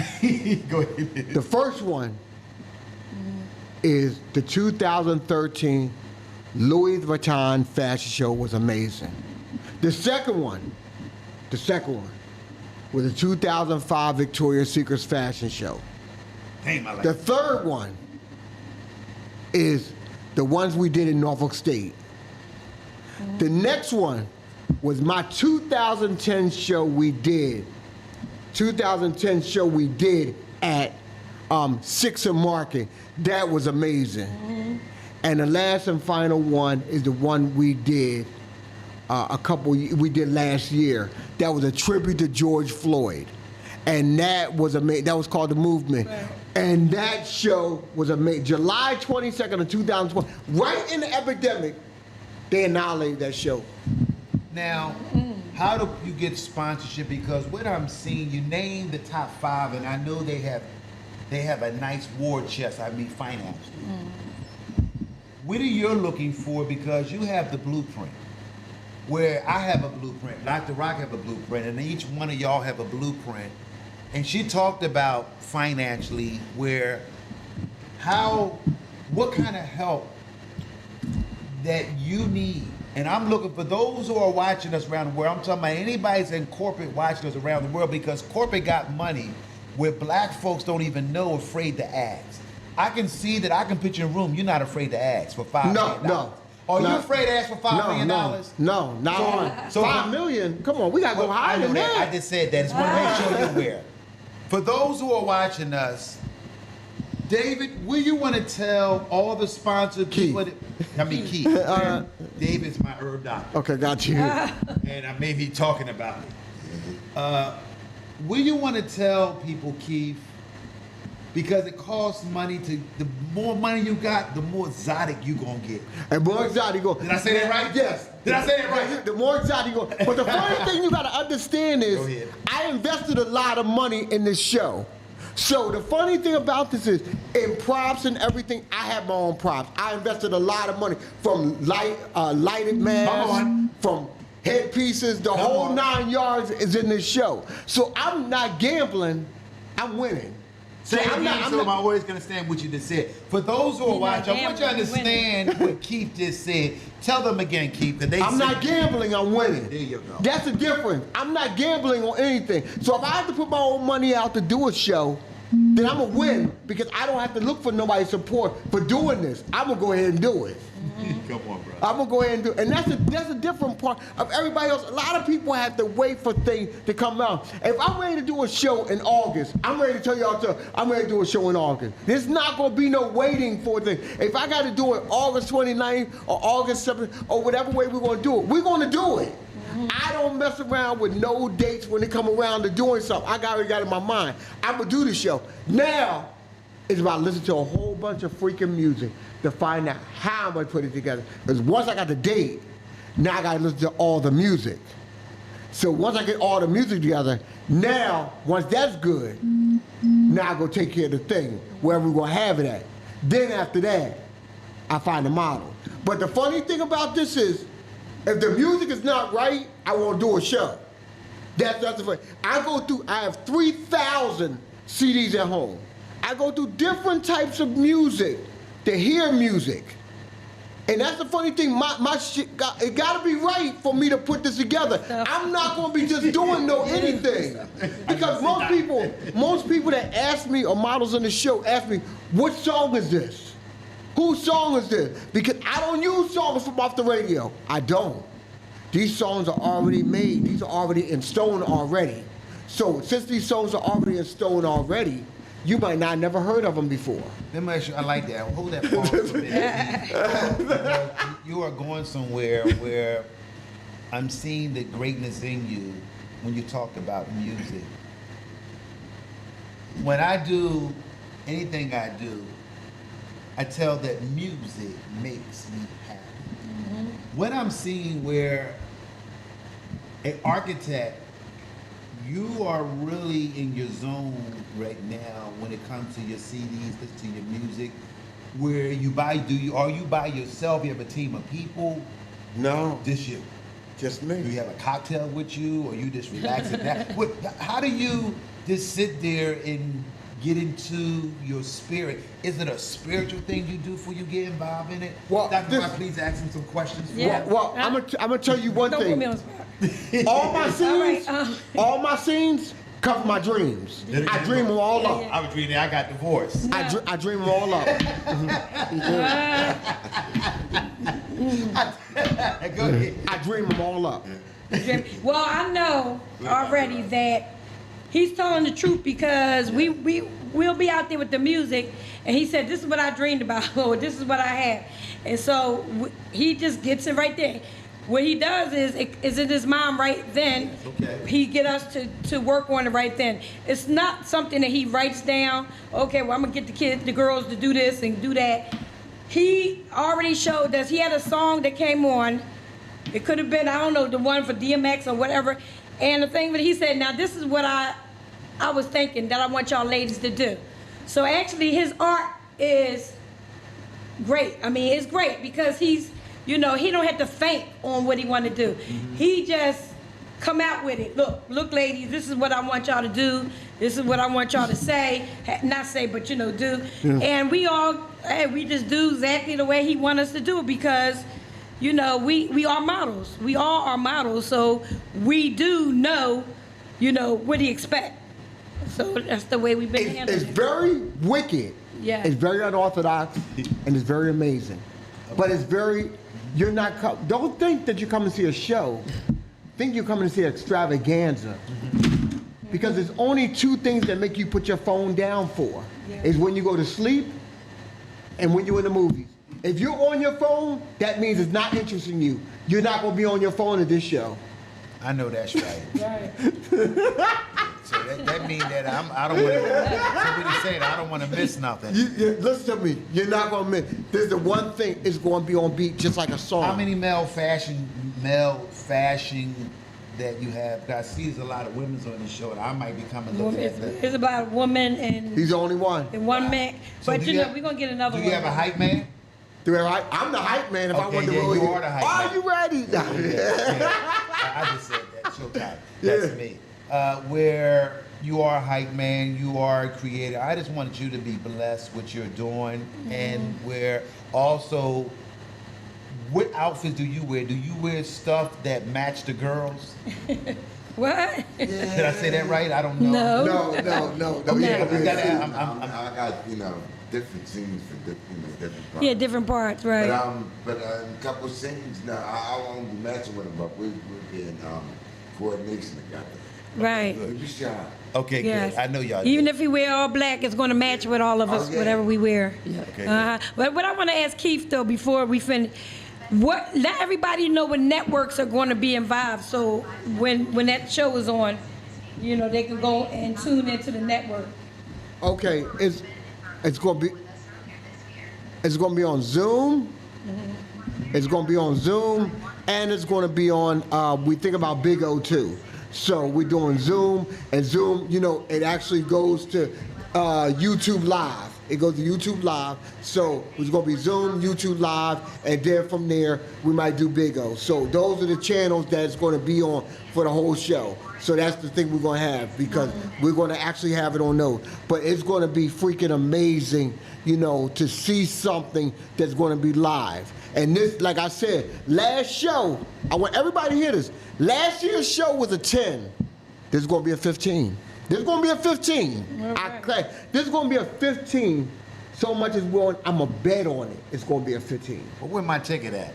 Go ahead. The first one is the 2013 Louis Vuitton fashion show was amazing. The second one was the 2005 Victoria's Secret fashion show. Damn, I like The third one is the ones we did in Norfolk State. The next one was my 2010 show we did. 2010 show we did at Sixer Market. That was amazing. And the last and final one is the one we did we did last year. That was a tribute to George Floyd. And that was amazing. That was called The Movement. Right. And that show was amazing. July 22nd of 2020, right in the epidemic, they annihilated that show. Now, how do you get sponsorship? Because what I'm seeing, you name the top 5, and I know they have a nice war chest, financially. What are you looking for? Because you have the blueprint. Where I have a blueprint, Dr. Rock have a blueprint, and each one of y'all have a blueprint. And she talked about financially what kind of help that you need. And I'm looking for those who are watching us around the world. I'm talking about anybody's in corporate watching us around the world, because corporate got money where black folks don't even know, afraid to ask. I can see that I can put you in a room, you're not afraid to ask for $5 million. No. Are you afraid to ask for $5 million? No, not so $5 million. Come on, we gotta go higher than that. I just said that. I just want to make sure you're aware. For those who are watching us, David, will you want to tell all the sponsored people? Keith. David's my herb doctor. Okay, got you. And I may be talking about it. Will you want to tell people, Keith? Because it costs money the more money you got, the more exotic you gonna get. And more exotic you go. Did I say that right? Yes. Did I say that right? The more exotic you go. But the funny thing you gotta understand is, I invested a lot of money in this show. So the funny thing about this is, in props and everything, I have my own props. I invested a lot of money from lighted masks, from headpieces, the whole 9 yards is in this show. So I'm not gambling, I'm winning. So I'm always going to stand what you just said. For those who are watching, I want you to understand what Keith just said. Tell them again, Keith. I'm not gambling, I'm winning. There you go. That's the difference. I'm not gambling on anything. So if I have to put my own money out to do a show, then I'm going to win, because I don't have to look for nobody's support for doing this. I'm going to go ahead and do it. Come on, bro. I'm going to go ahead and do it. And that's a different part of everybody else. A lot of people have to wait for things to come out. If I'm ready to do a show in August, I'm ready to tell y'all, I'm ready to do a show in August. There's not going to be no waiting for things. If I got to do it August 29th or August 7th or whatever way we're going to do it, we're going to do it. I don't mess around with no dates when they come around to doing something. I already got it in my mind. I'm going to do the show. Now, It's about listening to a whole bunch of freaking music to find out how I'm gonna put it together. Because once I got the date, now I gotta listen to all the music. So once I get all the music together, now, once that's good, now I go take care of the thing, wherever we're gonna have it at. Then after that, I find a model. But the funny thing about this is, if the music is not right, I won't do a show. That's the funny. I have 3,000 CDs at home. I go through different types of music to hear music. And that's the funny thing, my shit, it gotta be right for me to put this together. I'm not gonna be just doing no anything. Because most people that ask me, or models on the show, ask me, what song is this? Whose song is this? Because I don't use songs from off the radio. I don't. These songs are already made. These are already in stone already. So since these songs are already in stone already, you might not never heard of them before. Let me ask you, I like that. Hold that pause a minute. You are going somewhere where I'm seeing the greatness in you when you talk about music. When I do anything I do, I tell that music makes me happy. Mm-hmm. What I'm seeing where an architect, you are really in your zone right now when it comes to your CDs, listen to your music, where are you by yourself? You have a team of people? No. Just you? Just me. Do you have a cocktail with you, or you just relaxing? How do you just sit there and get into your spirit? Is it a spiritual thing you do before you get involved in it? Well, Dr. Rock, please ask him some questions. Yeah. Well, I'm gonna tell you one Don't put me thing. on the spot. All my scenes come from my dreams. I dream them all up. I was reading, I got divorced. I dream them all up. Go ahead. I dream them all up. Well, I know already that he's telling the truth, because we'll be out there with the music, and he said, this is what I dreamed about, or this is what I had. And so he just gets it right there. What he does is in his mind right then, Okay. he get us to work on it right then. It's not something that he writes down, okay, well, I'm gonna get the girls to do this and do that. He already showed us, he had a song that came on, it could have been, I don't know, the one for DMX or whatever, and the thing that he said, now this is what I was thinking that I want y'all ladies to do. So actually his art is great. I mean, it's great because he's, he don't have to think on what he want to do. Mm-hmm. He just come out with it. Look, ladies, this is what I want y'all to do. This is what I want y'all to say. Not say, but do. Yeah. And we just do exactly the way he want us to do it, because, we are models. We all are models, so we do know, what he expect. So that's the way we've been handling it. It's very wicked. Yeah. It's very unorthodox, and it's very amazing. But it's very, don't think that you're coming to see a show. Think you're coming to see an extravaganza. Because there's only two things that make you put your phone down for. Yeah. Is when you go to sleep and when you're in the movies. If you're on your phone, that means it's not interesting you. You're not going to be on your phone at this show. I know that's right. Right. So that means that I don't want to, somebody said I don't want to miss nothing. Listen to me. You're not going to miss. There's the one thing, it's going to be on beat just like a song. How many male fashion that you have? I see there's a lot of women's on the show, and I might be coming looking at that. It's about a woman and... He's the only one. And one man. So but we're going to get another one. Do you have a hype man? I'm the hype man if I want to you are the hype man. Are you ready? I just said that. Showtime. That's me. Where you are a hype man, you are a creator. I just wanted you to be blessed with what you're doing, and where also, what outfits do you wear? Do you wear stuff that match the girls? What? Did I say that right? I don't know. No. Okay, I got different scenes for different parts. Yeah, different parts, right? But a couple of scenes now, I won't be matching with them, but we're in coordination together. Right. We shot. Okay, yes. good. I know y'all. Even if we wear all black, it's going to match with all of us, whatever we wear. Yeah. Okay. But what I want to ask Keith though, before we finish, let everybody know when networks are going to be involved. So when that show is on, they can go and tune into the network. Okay, It's gonna be on Zoom. It's gonna be on Zoom, and it's gonna be on. We think about Big O too. So we're doing Zoom, and Zoom, it actually goes to YouTube Live. It goes to YouTube Live. So it's going to be Zoom, YouTube Live, and then from there, we might do Big O. So those are the channels that's going to be on for the whole show. So that's the thing we're going to have, because we're going to actually have it on those. But it's going to be freaking amazing, to see something that's going to be live. And this, like I said, last show, I want everybody to hear this. Last year's show was a 10. This is going to be a 15. This is going to be a 15. Right. This is going to be a 15. So much is going, I'm a bet on it. It's going to be a 15. But where my ticket at?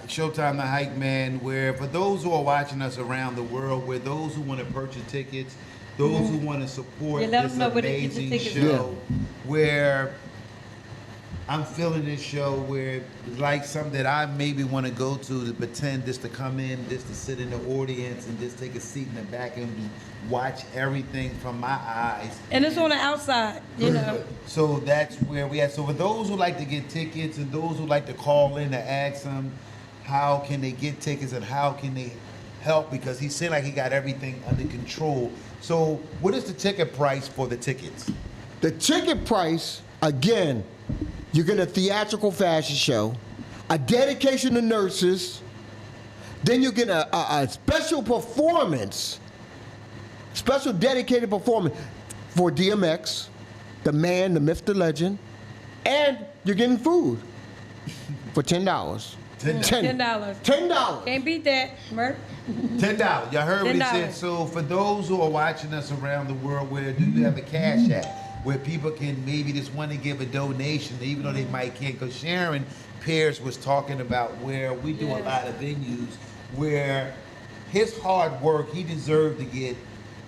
Showtime the Hype Man, where for those who are watching us around the world, where those who want to purchase tickets, those who want to support Yeah, let this them know where to get the amazing tickets. show, where I'm feeling this show where it's like something that I maybe want to go to pretend just to come in, just to sit in the audience and just take a seat in the back and watch everything from my eyes. And it's on the outside, So that's where we at. So for those who like to get tickets and those who like to call in to ask them how can they get tickets and how can they help, because he said like he got everything under control. So what is the ticket price for the tickets? The ticket price, again, you get a theatrical fashion show, a dedication to nurses, then you get a special performance, special dedicated performance for DMX, the man, the myth, the legend, and you're getting food for $10. $10. $10. Can't beat that, Murph. $10. Y'all heard what he said. $10. So for those who are watching us around the world, where do you have a cash app where people can maybe just want to give a donation, even though they might can't? Because Sharon Pierce was talking about where we do a lot of venues where his hard work, he deserved to get,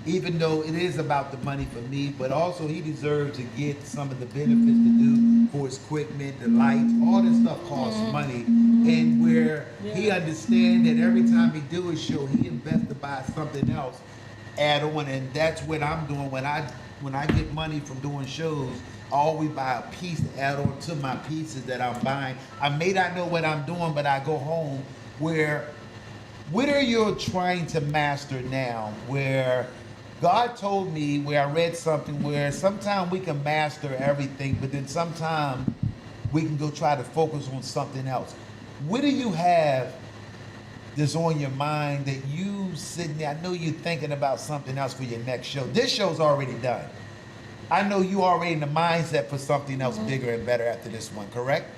even though it is about the money for me, but also he deserves to get some of the benefits to do for his equipment, the lights, all this stuff costs money. And where he understands that every time he do a show, he invests to buy something else, add on, and that's what I'm doing. When I get money from doing shows, I always buy a piece to add on to my pieces that I'm buying. I may not know what I'm doing, but I go home where, what are you trying to master now? Where God told me, where I read something where sometimes we can master everything, but then sometimes we can go try to focus on something else. What do you have that's on your mind that you sitting there? I know you're thinking about something else for your next show. This show's already done. I know you already in the mindset for something else bigger and better after this one, correct?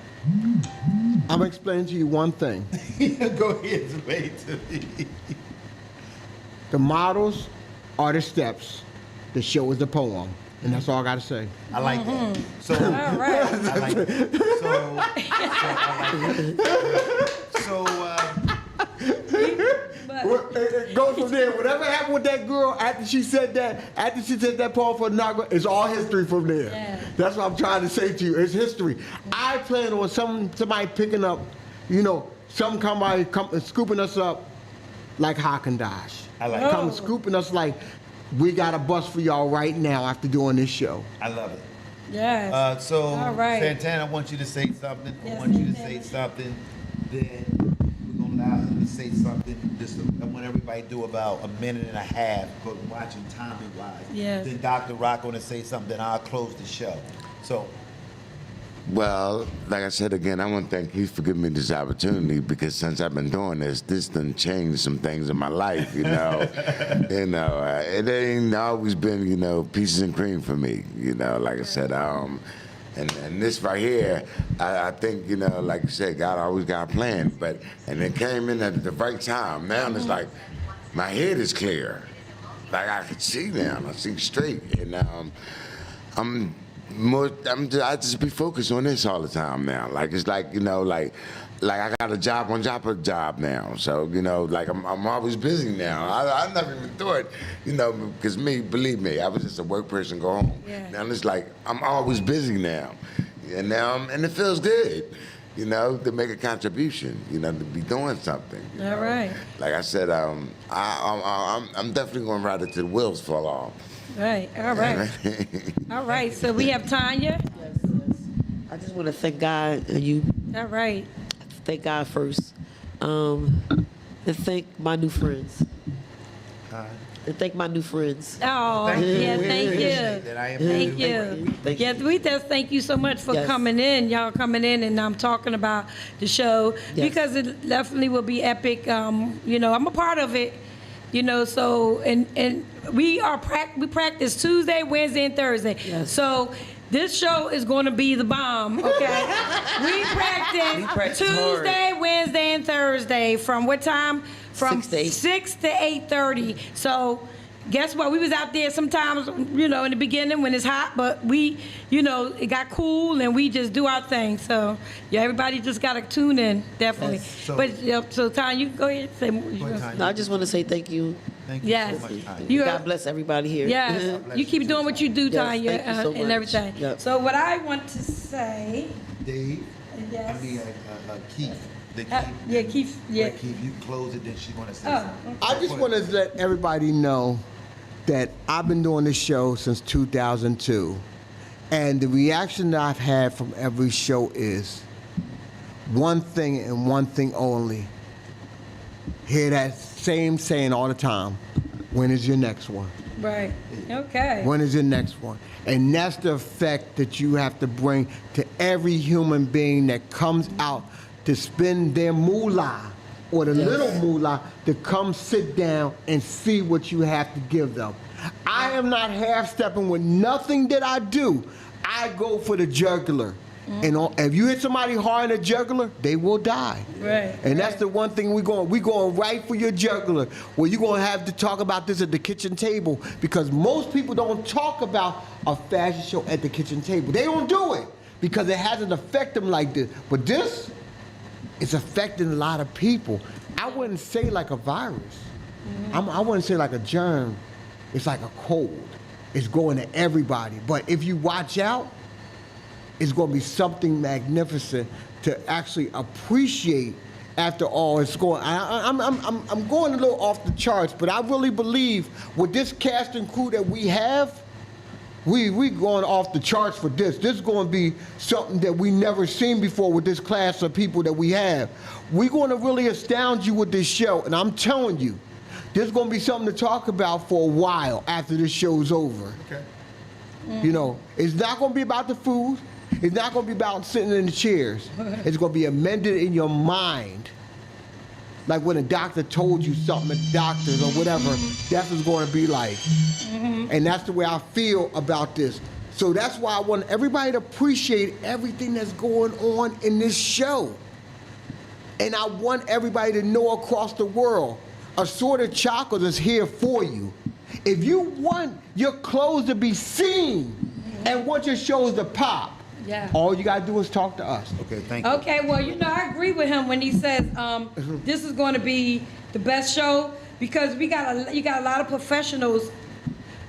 I'm explaining to you one thing. Go ahead and explain to me. The models are the steps. The show is the poem. And that's all I got to say. I like that. So, All right. I like that. It goes from there. Whatever happened with that girl after she said that poem for Naga, it's all history from there. Yeah. That's what I'm trying to say to you. It's history. I plan on somebody picking up, somebody scooping us up like Haagen-Dazs. I like Come it. scooping us like, we got a bus for y'all right now after doing this show. I love it. Yes. So, All right. Santana, I want you to say something. I Yes, want you to Santana. say something. Then we're going to allow him to say something. I want everybody to do about a minute and a half, but watching timing-wise. Yes. Then Dr. Rock going to say something, then I'll close the show. So, Well, like I said again, I want to thank you for giving me this opportunity, because since I've been doing this done changed some things in my life, it ain't always been, peaches and cream for me, like I said, and this right here, I think, like you said, God always got a plan, and it came in at the right time. Now it's like, my head is clear. Like I can see now, I see straight, and I just be focused on this all the time now. Like it's like like I got a job on top of a job now. So like I'm always busy now. I never even thought, because believe me, I was just a work person, go home. Yeah. Now it's like I'm always busy now, and and it feels good, to make a contribution, to be doing something. All right. Like I said, I'm definitely gonna ride it till the wheels fall off. Right. All right. All right. So we have Tanya. Yes, yes. I just want to thank God and you. All right. Thank God first, and thank my new friends. And thank my new friends. Oh, Thank you. yeah, We thank appreciate you. that. I am Thank too. you. Thank Yes, you. we just thank you so much for Yes. coming in. Y'all coming in, and I'm talking about the show Yes. because it definitely will be epic. You know, I'm a part of it. You know, so and we practice Tuesday, Wednesday, and Thursday. Yes. So this show is going to be the bomb. Okay, we practice Tuesday, Wednesday, and Thursday from what time? From 6 to 8. 6 to 8:30. So guess what? We was out there sometimes, you know, in the beginning when it's hot, but we, you know, it got cool and we just do our thing. So yeah, everybody just got to tune in, definitely. Yes. So- But so Tanya, you go ahead and say. Go ahead, Tanya. No, I just want to say thank you. Thank you Yes. so much, Tanya. You God bless everybody here. Yes, bless you you keep too, doing what you do, Yes, Tanya, thank you so and much. everything. Yep. So what I want to say, Dave, yes. I mean, Keith. The yeah, Keith, yeah. Wait, Keith, you close it, then she want to say Oh, something. I just want to let everybody know that I've been doing this show since 2002. And the reaction that I've had from every show is one thing and one thing only. Hear that same saying all the time. When is your next one? Right. Okay. When is your next one? And that's the effect that you have to bring to every human being that comes out to spend their moolah or the little moolah to come sit down and see what you have to give them. I am not half-stepping with nothing that I do. I go for the jugular. And if you hit somebody hard in the jugular, they will die. Right, And that's the one thing we're going right for your jugular. Well, you're going to have to talk about this at the kitchen table because most people don't talk about a fashion show at the kitchen table. They don't do it because it hasn't affected them like this. But this is affecting a lot of people. I wouldn't say like a virus. I wouldn't say like a germ. It's like a cold. It's going to everybody. But if you watch out, it's going to be something magnificent to actually appreciate. After all, it's going. I'm going a little off the charts, but I really believe with this cast and crew that we have, we going off the charts for this. This is going to be something that we never seen before with this class of people that we have. We're going to really astound you with this show, and I'm telling you, there's going to be something to talk about for a while after this show's over. Okay. You know, it's not going to be about the food. It's not going to be about sitting in the chairs. It's going to be amended in your mind. Like when a doctor told you something at doctors or whatever, that's what it's going to be like. And that's the way I feel about this. So that's why I want everybody to appreciate everything that's going on in this show. And I want everybody to know across the world, Assorted Chocolate is here for you. If you want your clothes to be seen and want your shows to pop, Yeah. all you gotta do is talk to us. Okay, thank you. Okay, well, you know, I agree with him when he says this is going to be the best show because you got a lot of professionals,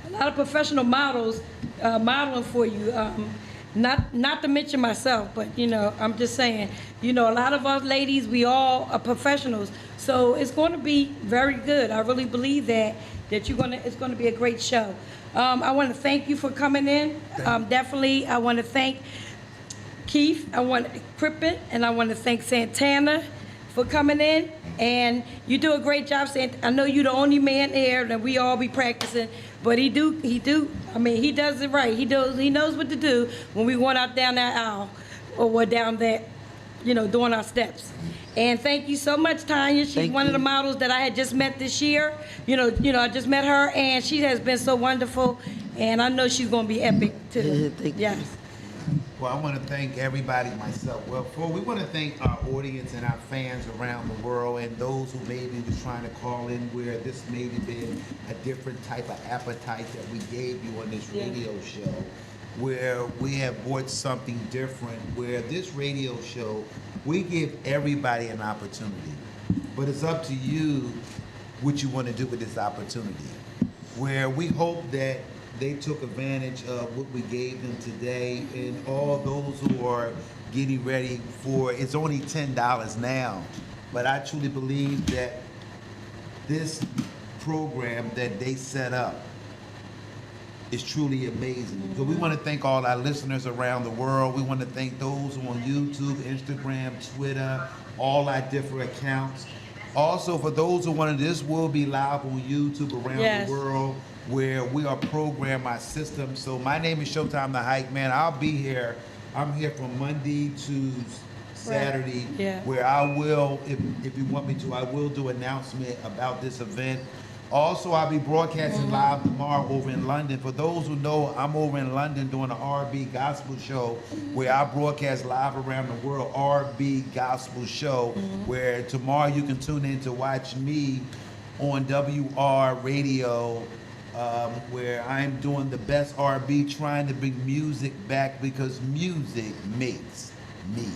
a lot of professional models modeling for you. Not to mention myself, but you know, I'm just saying, you know, a lot of us ladies, we all are professionals, so it's going to be very good. I really believe that it's going to be a great show. I want to thank you for coming in. Definitely, I want to thank Keith, I want Crippen, and I want to thank Santana for coming in. And you do a great job, Santana. I know you're the only man there that we all be practicing, but he do. I mean, he does it right. He knows what to do when we going out down that aisle or we're down there, you know, doing our steps. And thank you so much, Tanya. She's Thank one of the you. models that I had just met this year. You know, I just met her, and she has been so wonderful. And I know she's going to be epic too. Thank you. Yes. Well, I want to thank everybody, myself. Well, we want to thank our audience and our fans around the world and those who maybe was trying to call in where this maybe been a different type of appetite that we gave you on this radio show, where we have brought something different, where this radio show, we give everybody an opportunity. But it's up to you what you want to do with this opportunity, where we hope that they took advantage of what we gave them today, and all those who are getting ready for, it's only $10 now, but I truly believe that this program that they set up is truly amazing. So we want to thank all our listeners around the world. We want to thank those who on YouTube, Instagram, Twitter, all our different accounts. Also, for those who wanted, this will be live on YouTube around Yes. the world, where we are programming our system. So my name is Showtime the Hype Man. I'll be here. I'm here from Monday to Saturday, Yeah. where I will, if you want me to, I will do announcement about this event. Also, I'll be broadcasting live tomorrow over in London. For those who know, I'm over in London doing an R&B gospel show where I broadcast live around the world, R&B gospel show, where tomorrow you can tune in to watch me on WR Radio, where I'm doing the best R&B, trying to bring music back because music makes me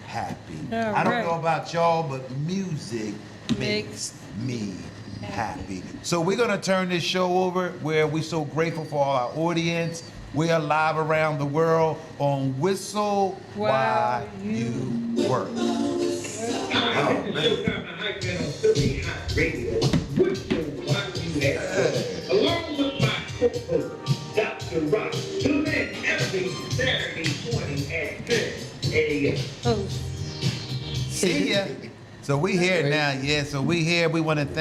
happy. All I don't right. know about y'all, but music makes me happy. So we're gonna turn this show over where we're so grateful for all our audience. We are live around the world on Whistle While You Work. Showtime the Hype Man on Philly Hot Radio. Whistle while you work. Along with my co-host, Dr. Rock. Tune in every Saturday morning at 10 a.m. Oh. See ya. So we here now, yeah. So we here. We want to thank